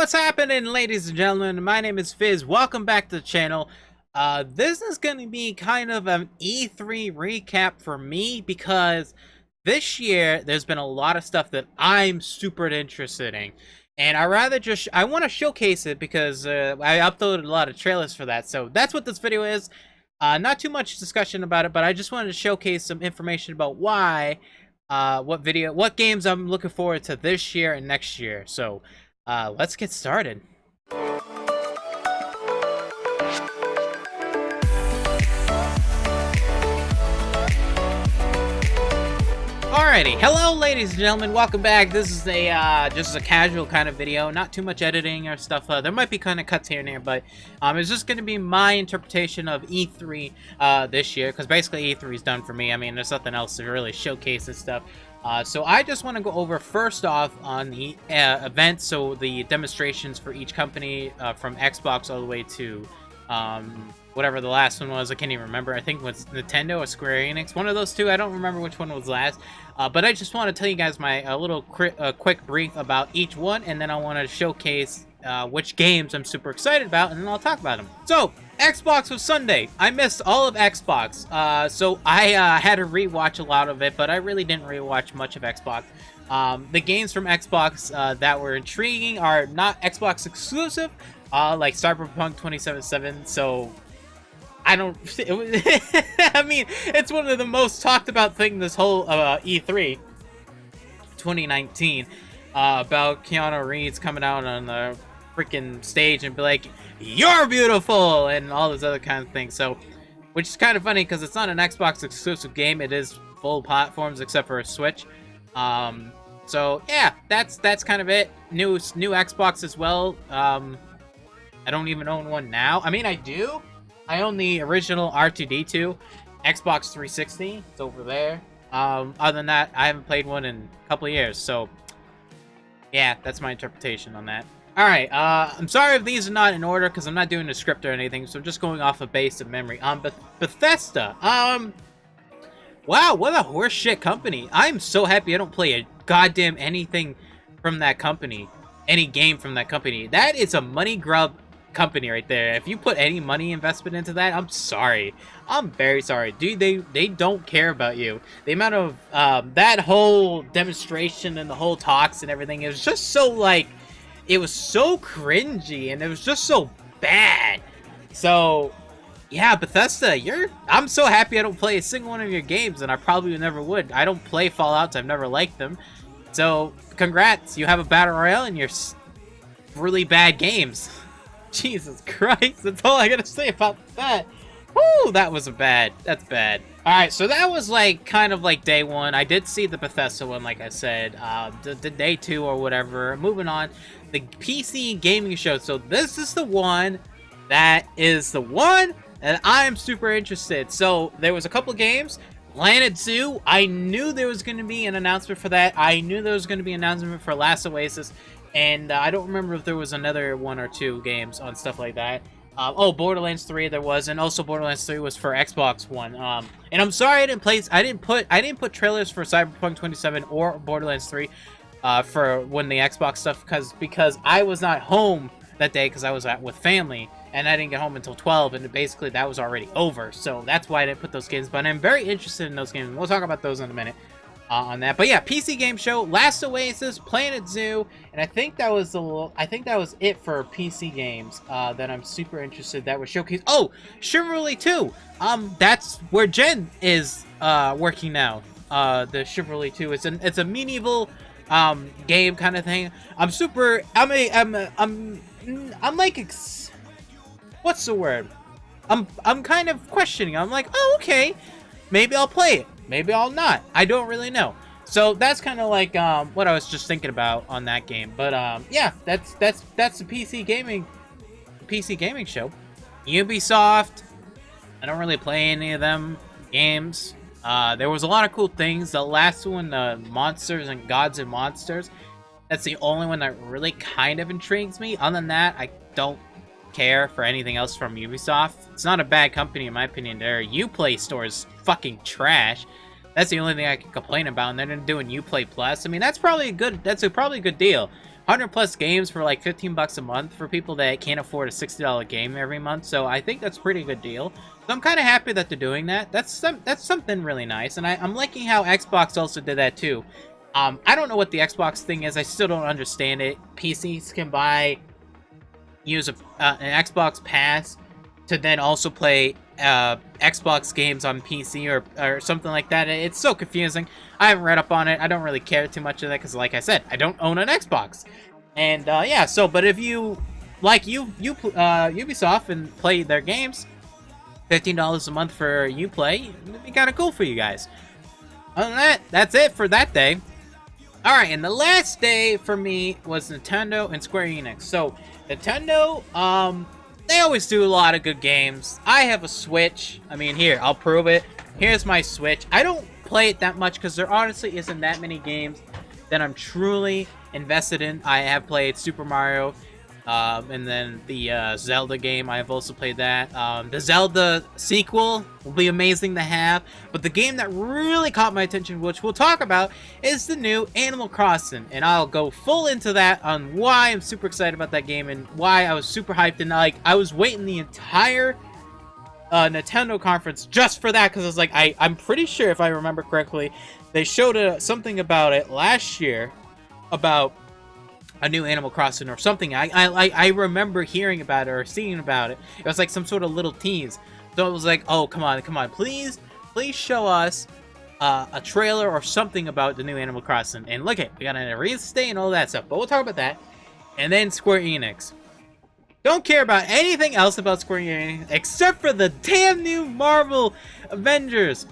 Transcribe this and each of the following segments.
What's happening, ladies and gentlemen? My name is Fizz. Welcome back to the channel. This is going to be kind of an E3 recap for me because this year there's been a lot of stuff that I'm super interested in. And I want to showcase it because I uploaded a lot of trailers for that. So that's what this video is. Not too much discussion about it, but I just wanted to showcase some information about why, what games I'm looking forward to this year and next year. So let's get started. Alrighty, hello ladies and gentlemen, welcome back. This is a just a casual kind of video, not too much editing or stuff. There might be kind of cuts here and there, but it's just going to be my interpretation of E3 this year, because basically E3 is done for me. I mean, there's nothing else to really showcase and stuff. So I just want to go over first off on the events, so the demonstrations for each company, from Xbox all the way to whatever the last one was. I can't even remember. I think it was Nintendo or Square Enix, one of those two. I don't remember which one was last. But I just want to tell you guys my little quick brief about each one, and then I want to showcase which games I'm super excited about, and then I'll talk about them. So Xbox was Sunday. I missed all of Xbox, so I had to rewatch a lot of it, but I really didn't rewatch much of Xbox. The games from Xbox that were intriguing are not Xbox exclusive, like Cyberpunk 2077. So I don't. I mean, it's one of the most talked about things this whole E3 2019 about Keanu Reeves coming out on the freaking stage and be like, "You're beautiful," and all those other kind of things. So, which is kind of funny because it's not an Xbox exclusive game. It is full platforms except for a Switch. So yeah, that's kind of it. New Xbox as well. I don't even own one now. I mean, I do. I own the original R2-D2 Xbox 360. It's over there. Other than that, I haven't played one in a couple of years. So yeah, that's my interpretation on that. Alright, I'm sorry if these are not in order because I'm not doing a script or anything, so I'm just going off a base of memory. Bethesda. Wow, what a horseshit company. I'm so happy I don't play a goddamn anything from that company. Any game from that company. That is a money grub company right there. If you put any money investment into that, I'm sorry. I'm very sorry. Dude, they don't care about you. The amount of, that whole demonstration and the whole talks and everything, it was just so, like, it was so cringy and it was just so bad. So yeah, Bethesda, I'm so happy I don't play a single one of your games, and I probably never would. I don't play Fallouts. I've never liked them. So congrats, you have a battle royale and you're really bad games. Jesus Christ, that's all I gotta say about that. Woo, that's bad. Alright, so that was like kind of like day one. I did see the Bethesda one, like I said, the day two or whatever. Moving on, the PC gaming show. So this is the one that is the one and I'm super interested. So there was a couple games. Planet Zoo, I knew there was going to be an announcement for that. I knew there was going to be an announcement for Last Oasis. And I don't remember if there was another one or two games on stuff like that. Oh, Borderlands 3 there was, and also Borderlands 3 was for Xbox One. And I'm sorry I didn't put trailers for Cyberpunk 27 or Borderlands 3 for when the Xbox stuff because I was not home that day because I was with family. And I didn't get home until 12, and basically that was already over. So that's why I didn't put those games. But I'm very interested in those games. We'll talk about those in a minute on that. But yeah, PC game show, Last Oasis, Planet Zoo, and I think that was it for PC games that I'm super interested. That was showcased. Oh, Chivalry 2. That's where Jen is working now. The Chivalry 2. It's a medieval game kind of thing. What's the word? I'm kind of questioning. I'm like, oh, okay, maybe I'll play it, maybe I'll not. I don't really know. So that's kind of like what I was just thinking about on that game. But yeah, that's the PC gaming show. Ubisoft, I don't really play any of them games. There was a lot of cool things. The last one, Monsters and Gods and Monsters, that's the only one that really kind of intrigues me. Other than that, I don't care for anything else from Ubisoft. It's not a bad company in my opinion. Their Uplay store is fucking trash. That's the only thing I can complain about. And then doing Uplay Plus, I mean, that's probably a good deal. 100 plus games for like 15 bucks a month for people that can't afford a $60 game every month. So I think that's a pretty good deal. So I'm kind of happy that they're doing that. That's something really nice, and I'm liking how Xbox also did that too. I don't know what the Xbox thing is. I still don't understand it. PCs can use an Xbox Pass to then also play Xbox games on PC or something like that. It's so confusing. I haven't read up on it. I don't really care too much of that because, like I said, I don't own an Xbox. And yeah, so but if you like Ubisoft and play their games, $15 a month for Uplay, it'd be kind of cool for you guys. Other than that, that's it for that day. Alright, and the last day for me was Nintendo and Square Enix. So, Nintendo, they always do a lot of good games. I have a Switch. I mean, here, I'll prove it. Here's my Switch. I don't play it that much because there honestly isn't that many games that I'm truly invested in. I have played Super Mario, and then the Zelda game. I have also played that. The Zelda sequel will be amazing to have. But the game that really caught my attention, which we'll talk about, is the new Animal Crossing. And I'll go full into that on why I'm super excited about that game and why I was super hyped. And like, I was waiting the entire Nintendo conference just for that, because I was like, I'm pretty sure, if I remember correctly, they showed something about it last year about a new Animal Crossing or something. I remember hearing about it or seeing about it. It was like some sort of little tease. So it was like, oh, come on, please show us a trailer or something about the new Animal Crossing. And look at, we got an release date and all that stuff. But we'll talk about that. And then Square Enix. Don't care about anything else about Square Enix except for the damn new Marvel Avengers.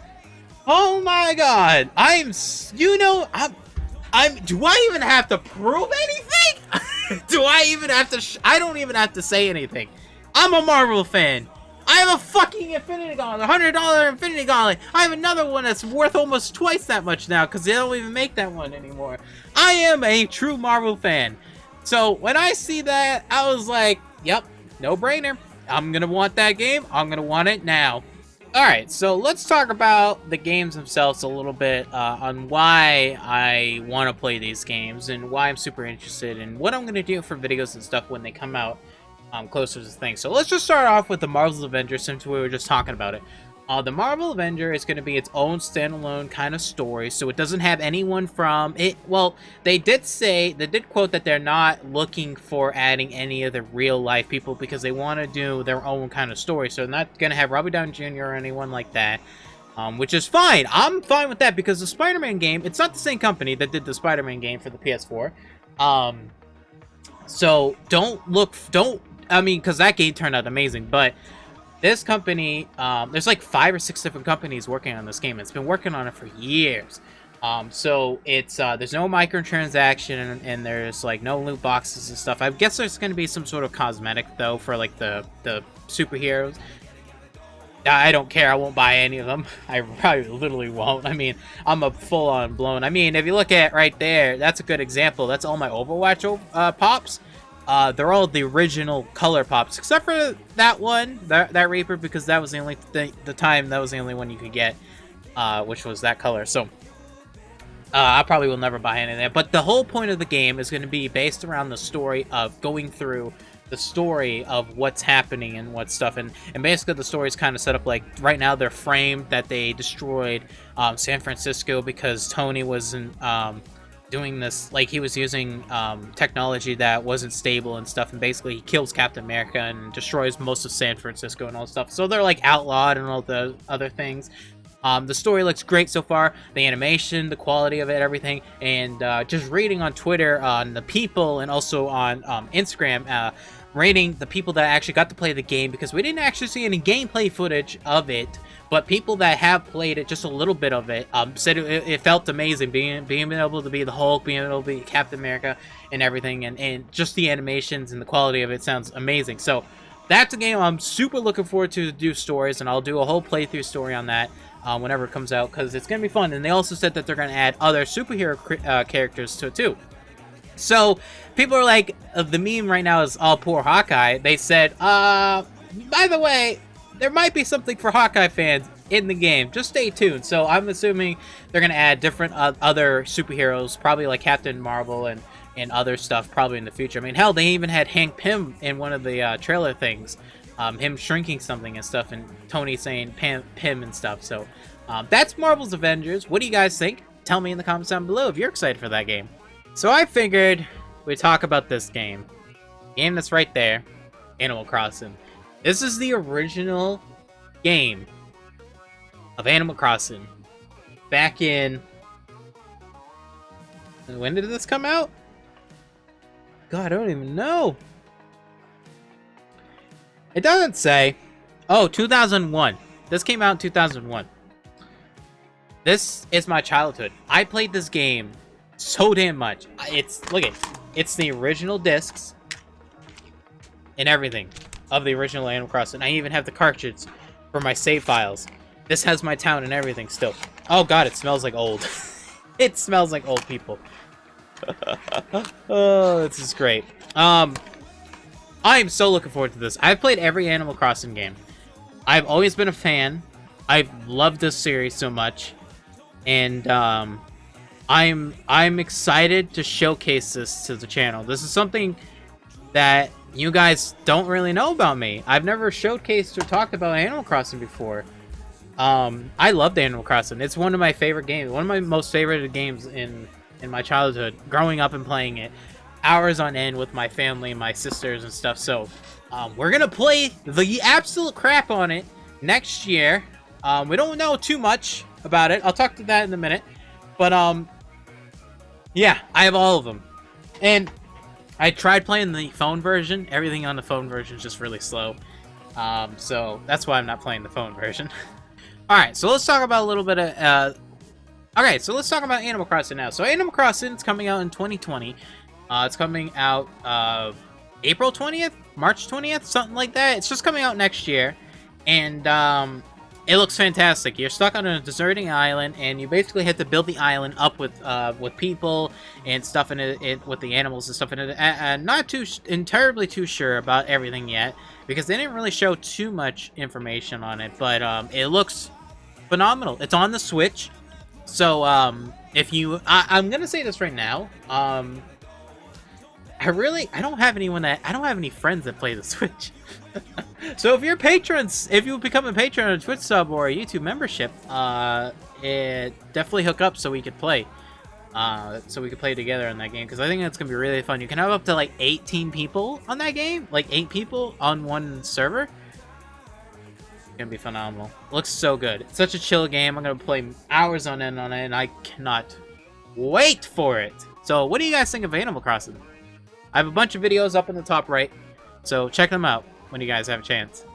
Oh my god. Do I even have to prove anything? Do I even have to? I don't even have to say anything. I'm a Marvel fan. I have a fucking Infinity Gauntlet, $100 Infinity Gauntlet. I have another one that's worth almost twice that much now because they don't even make that one anymore. I am a true Marvel fan. So when I see that, I was like, yep, no brainer. I'm going to want that game. I'm going to want it now. Alright, so let's talk about the games themselves a little bit on why I want to play these games and why I'm super interested and what I'm going to do for videos and stuff when they come out closer to the thing. So let's just start off with the Marvel's Avengers since we were just talking about it. The Marvel Avenger is going to be its own standalone kind of story, so it doesn't have anyone from it. Well, they did quote that they're not looking for adding any of the real life people because they want to do their own kind of story. So they're not going to have Robert Downey Jr. or anyone like that, which is fine. I'm fine with that because the Spider-Man game, it's not the same company that did the Spider-Man game for the PS4. So I mean, because that game turned out amazing, but this company, there's like 5 or 6 different companies working on this game. It's been working on it for years. So it's there's no microtransaction and there's like no loot boxes and stuff. I guess there's going to be some sort of cosmetic though for like the superheroes. I don't care. I won't buy any of them. I probably literally won't. I mean, I'm a full-on blown. I mean, if you look at right there, that's a good example. That's all my Overwatch pops. They're all the original color pops, except for that one, that Reaper, because that was the only that was the only one you could get, which was that color. So I probably will never buy any of that. But the whole point of the game is going to be based around the story of going through the story of what's happening and what stuff, and basically the story is kind of set up like right now they're framed that they destroyed San Francisco because Tony wasn't doing this, like he was using technology that wasn't stable and stuff, and basically he kills Captain America and destroys most of San Francisco and all stuff. So they're like outlawed and all the other things. The story looks great so far, the animation, the quality of it, everything, and just reading on Twitter on the people and also on Instagram, rating the people that actually got to play the game, because we didn't actually see any gameplay footage of it, but people that have played it, just a little bit of it, said it felt amazing, being able to be the Hulk, being able to be Captain America and everything, and just the animations and the quality of it sounds amazing. So that's a game I'm super looking forward to do stories, and I'll do a whole playthrough story on that whenever it comes out, because it's going to be fun. And they also said that they're going to add other superhero characters to it too. So people are like, the meme right now is all poor Hawkeye. They said, by the way, there might be something for Hawkeye fans in the game. Just stay tuned. So I'm assuming they're going to add different other superheroes, probably like Captain Marvel and and other stuff probably in the future. I mean, hell, they even had Hank Pym in one of the trailer things, him shrinking something and stuff, and Tony saying Pym and stuff. So that's Marvel's Avengers. What do you guys think? Tell me in the comments down below if you're excited for that game. So I figured we'd talk about this game. Game that's right there, Animal Crossing. This is the original game of Animal Crossing. Back in... When did this come out? God, I don't even know. It doesn't say. Oh, 2001. This came out in 2001. This is my childhood. I played this game so damn much. It's the original discs and everything of the original Animal Crossing. I even have the cartridge for my save files. This has my town and everything still. Oh god, it smells like old. It smells like old people. Oh, this is great. I am so looking forward to this. I've played every Animal Crossing game. I've always been a fan. I've loved this series so much. And I'm excited to showcase this to the channel. This is something that you guys don't really know about me. I've never showcased or talked about Animal Crossing before. I loved Animal Crossing. It's one of my favorite games. One of my most favorite games in my childhood. Growing up and playing it hours on end with my family, my sisters and stuff. So we're gonna play the absolute crap on it next year. We don't know too much about it. I'll talk to that in a minute. But yeah, I have all of them. And I tried playing the phone version. Everything on the phone version is just really slow. So that's why I'm not playing the phone version. Alright, so let's talk about a little bit of... okay, so let's talk about Animal Crossing now. So Animal Crossing is coming out in 2020. It's coming out April 20th? March 20th? Something like that. It's just coming out next year. And it looks fantastic. You're stuck on a deserting island, and you basically have to build the island up with people and stuff in it, with the animals and stuff in it. Not entirely too sure about everything yet, because they didn't really show too much information on it. But it looks phenomenal. It's on the Switch, so if you, I'm gonna say this right now. I don't have any friends that play the Switch. So if you're patrons, if you become a patron on a Twitch sub or a YouTube membership, definitely hook up so we could play. So we could play together on that game, because I think that's gonna be really fun. You can have up to like 18 people on that game, like 8 people on one server. It's gonna be phenomenal. Looks so good. It's such a chill game. I'm gonna play hours on end on it, and I cannot wait for it. So what do you guys think of Animal Crossing? I have a bunch of videos up in the top right, so check them out when you guys have a chance.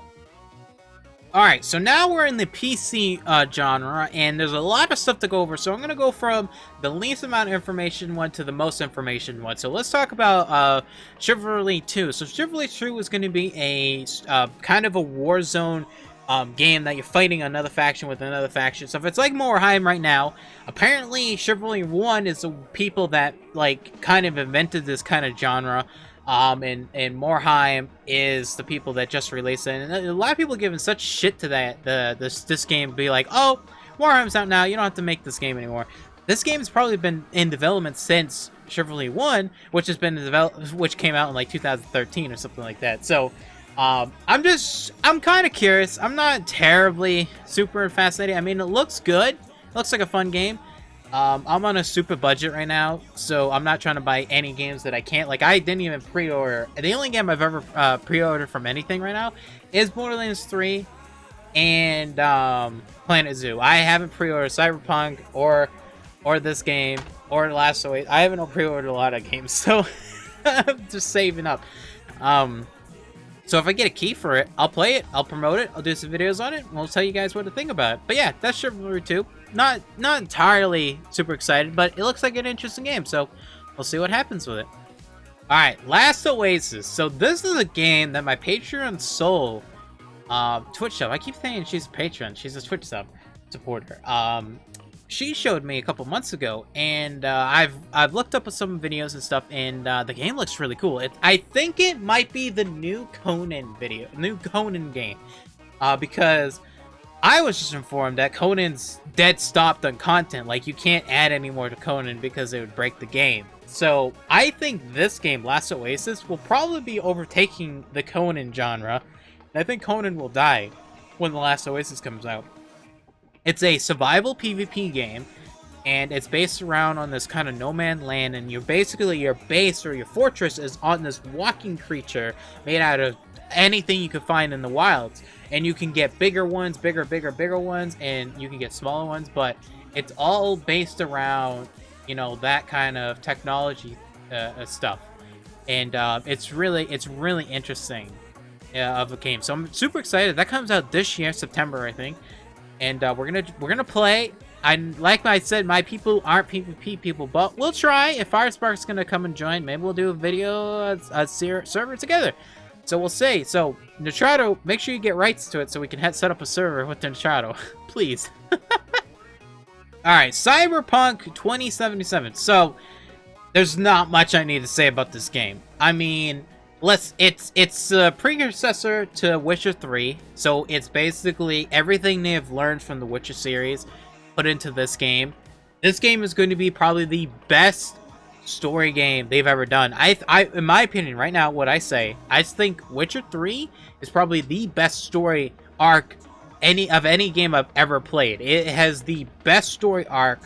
Alright, so now we're in the PC genre, and there's a lot of stuff to go over, so I'm going to go from the least amount of information one to the most information one. So let's talk about Chivalry 2. So Chivalry 2 is going to be a kind of a war zone game that you're fighting another faction with another faction. So if it's like Morheim right now, apparently Chivalry 1 is the people that like kind of invented this kind of genre. And Morheim is the people that just released it. And a lot of people giving such shit to that this game, be like, oh, Morheim's out now, you don't have to make this game anymore. This game's probably been in development since Chivalry 1, which came out in like 2013 or something like that. So I'm kind of curious. I'm not terribly super fascinated. I mean, it looks good. It looks like a fun game. I'm on a super budget right now, so I'm not trying to buy any games that I can't. Like, I didn't even pre-order. The only game I've ever pre-ordered from anything right now is Borderlands 3 and Planet Zoo. I haven't pre-ordered Cyberpunk or this game or The Last of Us. I haven't pre-ordered a lot of games, so I'm just saving up. So if I get a key for it, I'll play it, I'll promote it, I'll do some videos on it, and I'll tell you guys what to think about it. But yeah, that's Chivalry 2. Not entirely super excited, but it looks like an interesting game, so we'll see what happens with it. Alright, Last Oasis. So this is a game that my Patreon soul, Twitch sub, I keep saying she's a patron, she's a Twitch sub supporter. She showed me a couple months ago, and I've looked up some videos and stuff, and the game looks really cool. I think it might be the new Conan game, because I was just informed that Conan's dead stopped on content. Like, you can't add any more to Conan because it would break the game. So I think this game, Last Oasis, will probably be overtaking the Conan genre. And I think Conan will die when The Last Oasis comes out. It's a survival PvP game, and it's based around on this kind of no man's land, and you're basically, your base or your fortress is on this walking creature made out of anything you could find in the wilds. And you can get bigger ones, bigger ones, and you can get smaller ones, but it's all based around, you know, that kind of technology stuff. And it's really interesting of a game. So I'm super excited. That comes out this year, September, I think. And we're gonna play. Like I said, my people aren't PvP people, but we'll try. If Firespark's gonna come and join, maybe we'll do a video, a server together. So we'll see. So Nitrado, make sure you get rights to it so we can set up a server with Nitrado, please. All right, Cyberpunk 2077. So there's not much I need to say about this game. I mean, it's a precursor to Witcher 3, so it's basically everything they have learned from the Witcher series put into this game. This game is going to be probably the best story game they've ever done. I in my opinion, right now, what I say, I think Witcher 3 is probably the best story arc any game I've ever played. It has the best story arc,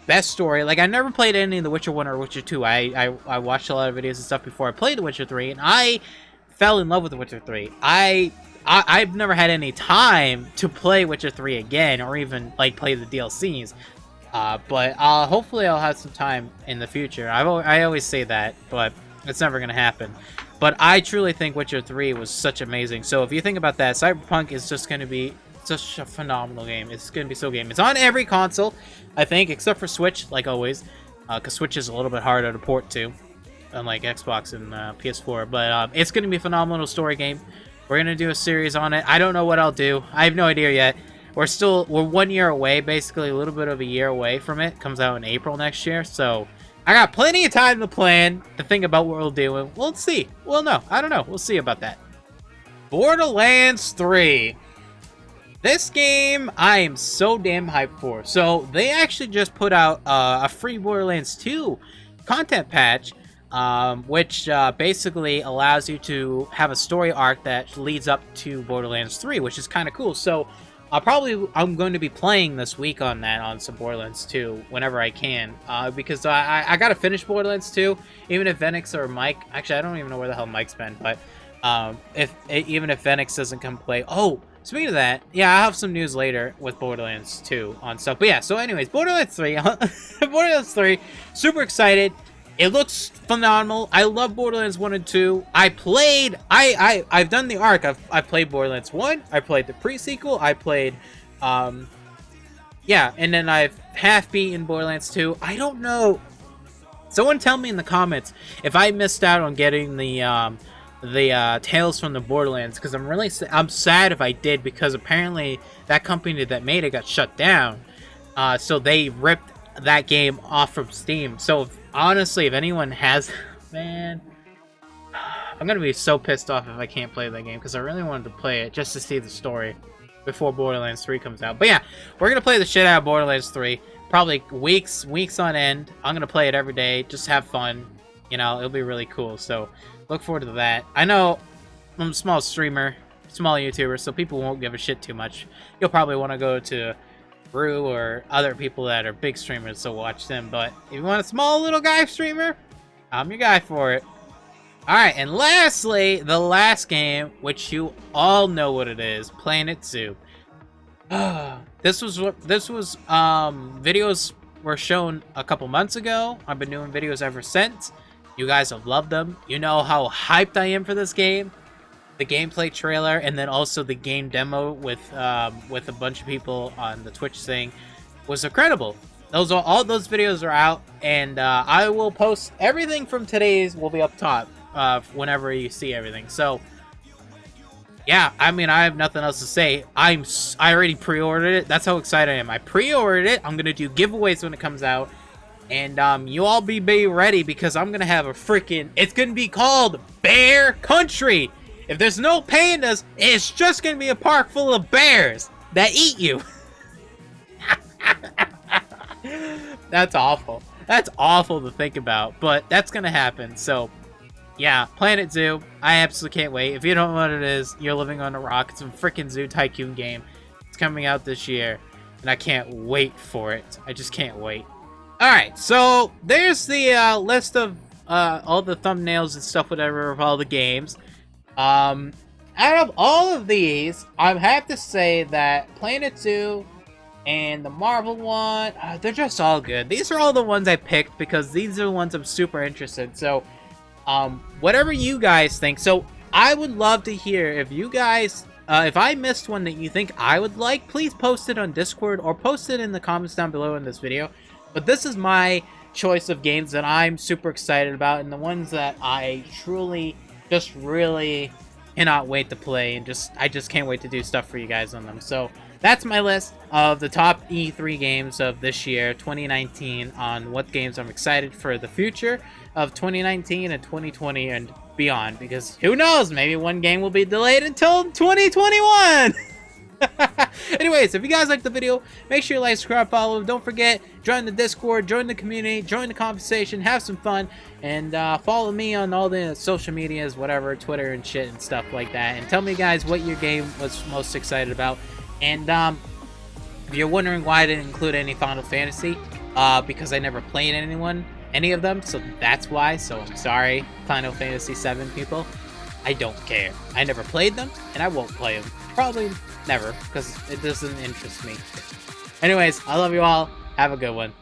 best story. Like, I never played any of the Witcher 1 or Witcher 2. I watched a lot of videos and stuff before I played the Witcher 3, and I fell in love with the Witcher 3. I've never had any time to play Witcher 3 again, or even like play the DLCs. But hopefully I'll have some time in the future. I always say that, but it's never gonna happen. But I truly think Witcher 3 was such amazing. So if you think about that, Cyberpunk is just gonna be such a phenomenal game. It's gonna be so game. It's on every console, I think, except for Switch, like always, because Switch is a little bit harder to port to, unlike Xbox and PS4. But it's gonna be a phenomenal story game. We're gonna do a series on it. I don't know what I'll do. I have no idea yet. We're 1 year away, basically a little bit of a year away from it. Comes out in April next year, so I got plenty of time to plan, to think about what we'll do, and we'll see. We'll know. I don't know. We'll see about that. Borderlands 3. This game, I am so damn hyped for. So, they actually just put out a free Borderlands 2 content patch, which basically allows you to have a story arc that leads up to Borderlands 3, which is kind of cool. So, I'm going to be playing this week on that, on some Borderlands 2, whenever I can, because I gotta finish Borderlands 2, even if Venix or Mike, actually I don't even know where the hell Mike's been, but even if Venix doesn't come play. Oh, speaking of that, yeah, I'll have some news later with Borderlands 2 on stuff, but yeah, so anyways, Borderlands 3, Borderlands 3, super excited. It looks phenomenal. I love Borderlands 1 and 2. I've done the arc. I've played Borderlands 1. I played the pre-sequel. I played, yeah, and then I've half beaten Borderlands 2. I don't know. Someone tell me in the comments if I missed out on getting the Tales from the Borderlands, because I'm sad if I did, because apparently that company that made it got shut down. So they ripped that game off from Steam. So honestly, if anyone has, man, I'm gonna be so pissed off if I can't play that game, because I really wanted to play it just to see the story before Borderlands 3 comes out. But yeah, we're gonna play the shit out of Borderlands 3, probably weeks on end. I'm gonna play it every day, just have fun, you know. It'll be really cool, so look forward to that. I know I'm a small streamer, small YouTuber, so people won't give a shit too much. You'll probably want to go to Brew or other people that are big streamers, so watch them. But if you want a small little guy streamer, I'm your guy for it. Alright, and lastly, the last game, which you all know what it is, Planet Zoo. Videos were shown a couple months ago. I've been doing videos ever since. You guys have loved them. You know how hyped I am for this game. The gameplay trailer, and then also the game demo with a bunch of people on the Twitch thing was incredible. All those videos are out, and I will post everything from today's will be up top whenever you see everything. So yeah, I mean, I have nothing else to say. I already pre-ordered it. That's how excited I am. I pre-ordered it. I'm gonna do giveaways when it comes out, and you all be ready, because I'm gonna have a freaking. It's gonna be called Bear Country. If there's no pandas, it's just gonna be a park full of bears that eat you. That's awful. That's awful to think about, but that's gonna happen. So, yeah, Planet Zoo. I absolutely can't wait. If you don't know what it is, you're living on a rock. It's a freaking Zoo Tycoon game. It's coming out this year, and I can't wait for it. I just can't wait. Alright, so there's the list of all the thumbnails and stuff, whatever, of all the games. Out of all of these, I have to say that Planet Zoo and the Marvel one, they're just all good. These are all the ones I picked because these are the ones I'm super interested in. So, whatever you guys think. So, I would love to hear if you guys, if I missed one that you think I would like, please post it on Discord or post it in the comments down below in this video. But this is my choice of games that I'm super excited about and the ones that I truly just really cannot wait to play, and I just can't wait to do stuff for you guys on them. So that's my list of the top E3 games of this year, 2019, on what games I'm excited for the future of 2019 and 2020 and beyond, because who knows, maybe one game will be delayed until 2021. Anyways, if you guys liked the video, make sure you like, subscribe, follow. Don't forget, join the Discord, join the community, join the conversation, have some fun, and follow me on all the social medias, whatever, Twitter and shit and stuff like that. And tell me, guys, what your game was most excited about. And if you're wondering why I didn't include any Final Fantasy, because I never played any of them, so that's why. So I'm sorry, Final Fantasy 7 people. I don't care. I never played them, and I won't play them. Probably never, because it doesn't interest me. Anyways, I love you all. Have a good one.